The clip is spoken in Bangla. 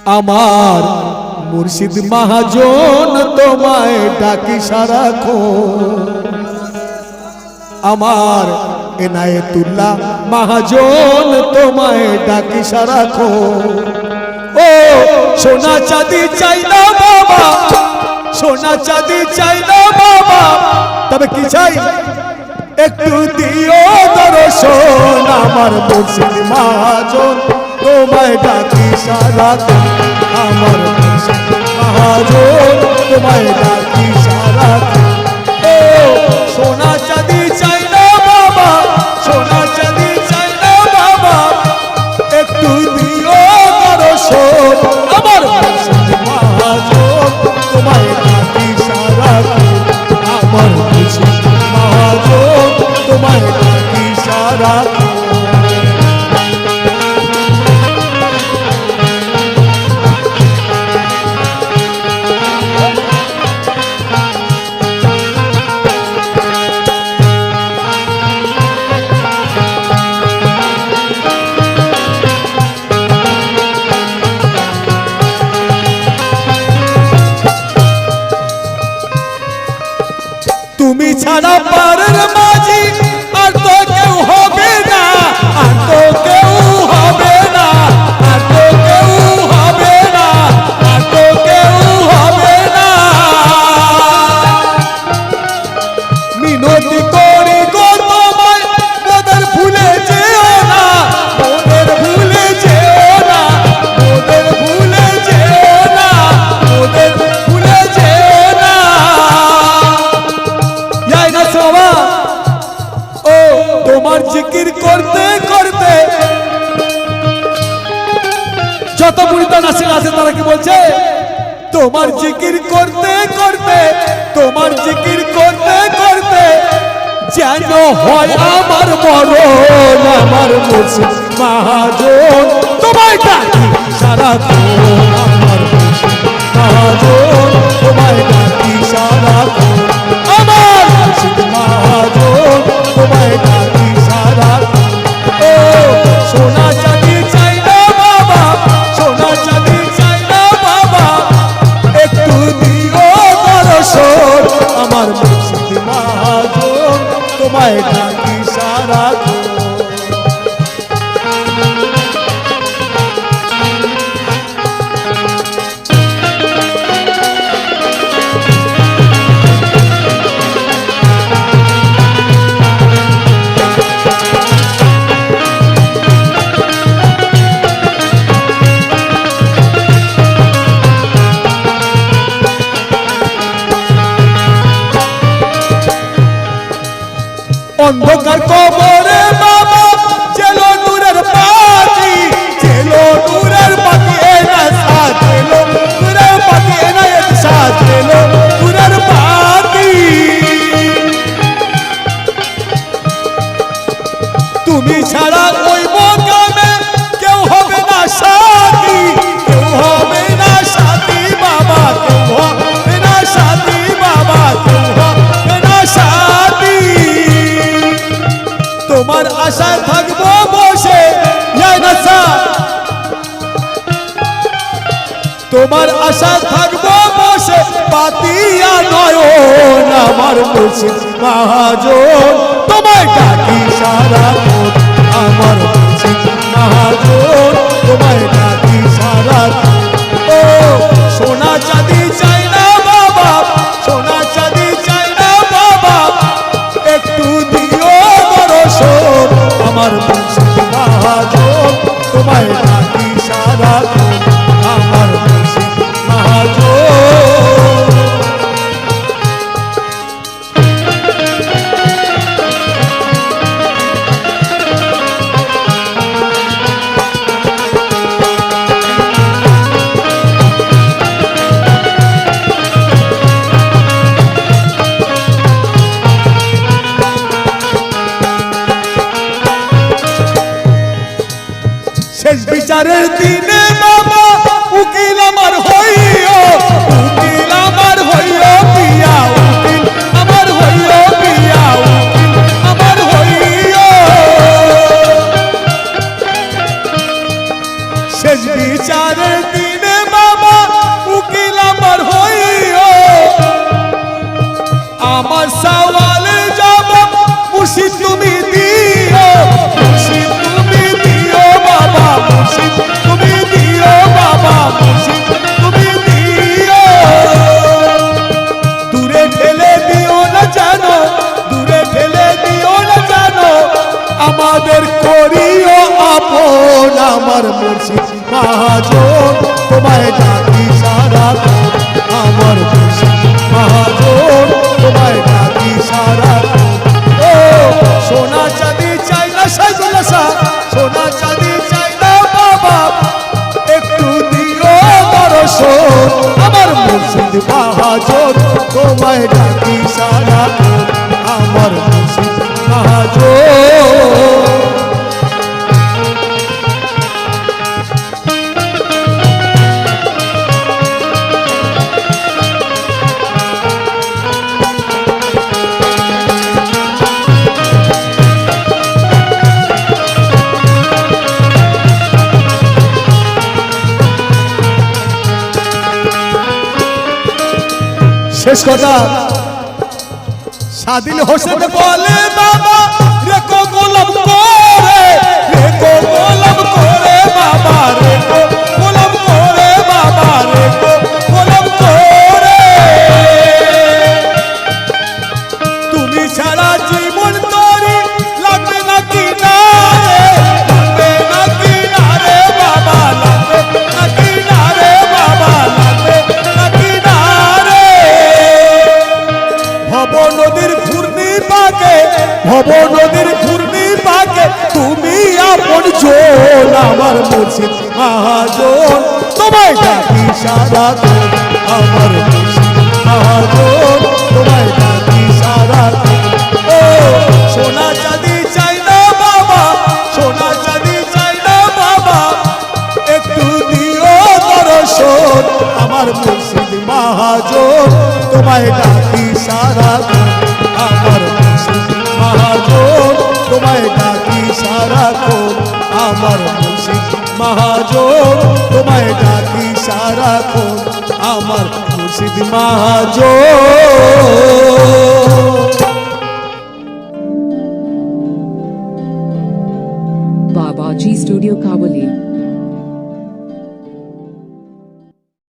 আমার মুর্শিদ মহাজন তোমায় ডাকি সারাক্ষণ। আমার এনায়েতুল্লাহ মহাজন তোমায় ডাকি সারাক্ষণ। ও সোনা চাঁদি চাই না বাবা, সোনা চাঁদি চাই না বাবা, তবে কি চাই একটু দিও দর্শন। আমার মুর্শিদ মহাজন তোমায় ডাকি সারাক্ষণ। আমার মুর্শিদ মহাজন তোমায় ডাকি সারাক্ষণ। ও সোনা চাঁদি চাই না বাবা, সোনা চাঁদি চাই না বাবা, একটু দিও দর্শন। আমার মুর্শিদ মহাজন তোমায় ডাকি সারাক্ষণ। আমার মুর্শিদ মহাজন তোমায় ডাকি সারাক্ষণ। তুমি ছাড়া পারের মাঝি আর তো কেউ হবে না, আর তো কেউ হবে না, আর তো কেউ হবে না, আর তো কেউ হবে না। মিনতি করি গো তোমায় মোদের ভুলে যেও না, মোদের ভুলে যেও না, মোদের ভুলে যেও না, মোদের ভুলে যেও না। ও তোমার জিকির করতে করতে যত মুরিদান আছে তারা কি বলছে, তোমার জিকির করতে করতে, তোমার জিকির করতে করতে যেন হয় আমার মরণ। আমার মুর্শিদ মহাজন তোমায় ডাকি সারাক্ষণ। আমার মুর্শিদ মহাজন তোমায় ডাকি সারাক্ষণ। আমার মুর্শিদ মহাজন তোমায় ডাকি সারাক্ষণ। ও সোনা চাঁদি চাই না বাবা, সোনা চাঁদি চাই না বাবা, একটু দিও দর্শন। আমার মুর্শিদ মহাজন তোমায় ডাকি সারাক্ষণ। অন্ধকার কবরে বাবা চেলো নূরের পাখি, চেলো নূরের পাখি এনা সাথ, চেলো নূরের পাখি এনা এক সাথ, চেলো নূরের পাখি। তুমি ছাড়া ওই মোকামে কেউ হবে না সাথী, কেউ হবে না সাথী বাবা, কেউ হবে না সাথী বাবা, কেউ হবে না সাথী। তোমার আশায় থাকবো বসে, তোমার আশায় থাকবো বসে পাতিয়া নয়ন। আমার মুর্শিদ মহাজন তোমায় ডাকি সারাক্ষণ। আমার মুর্শিদ মহাজন তোমায় ডাকি সারাক্ষণ। ও সোনা চাঁদি চাই না বাবা, সোনা চাঁদি চাই না বাবা, একটু দিও দর্শন। আমার মুর্শিদ মহাজন তোমায় ডাকি সারাক্ষণ। আমার মুর্শিদ মহাজন। শেষ বিচারের দিনে বাবা উকিল আমার হইও, উকিল আমার হইও পিয়া, উকিল আমার হইও পিয়া, উকিল আমার হইও। শেষ বিচারের দিনে বাবা উকিল আমার হইও, আমার সওয়ালের জবাব মুর্শিদ তুমি দিও, মুর্শিদ তুমি দিও বাবা, মুর্শিদ তুমি দিও বাবা, মুর্শিদ তুমি দিও। দূরে ঠেলে দিও না জানো, দূরে ঠেলে দিও না জানো, আমাদের করিও আপন, আমার মুর্শিদ মহাজন তোমায় ডাকি সারাক্ষণ, আমার মুর্শিদ মহাজন তোমায় ডাকি সারাক্ষণ। ও সোনা চাঁদি চাই না সাইগুলাসা, সোনা চাঁদি চাই না বাবা, একটু দিও দর্শন, আমার মুর্শিদ মহাজন তোমায় ডাকি সারাক্ষণ, আমার মুর্শিদ মহাজন। শেষ কথা সাদিল হোসেন বলে বাবা রেখো গোলাম করে, রেখো গোলাম করে বাবা, রেখো গোলাম করে বাবা, রেখো গোলাম করে। তুমি ছাড়া জীবন তরি লাগবে না কিনারে, লাগবে না কিনারে বাবা, লাগবে না কিনারে বাবা, লাগবে না কিনারে। ভব নদীর ঘূর্ণি পাকে, ভব নদীর ঘূর্ণি পাকে তুমি আপন জন, আমার মুর্শিদ মহাজন তোমায় ডাকি সারাক্ষণ, আমার মুর্শিদ মহাজন তোমায় ডাকি সারাক্ষণ। ও সোনা চাঁদি চাই না বাবা, সোনা চাঁদি চাই না বাবা, একটু দিও দর্শন, আমার মুর্শিদ মহাজন তোমায় ডাকি সারাক্ষণ, আমার মুর্শিদ মহাজন তোমায় ডাকি সারাক্ষণ, আমার মুর্শিদ মহাজন তোমায় ডাকি সারাক্ষণ, আমার মুর্শিদ মহাজন।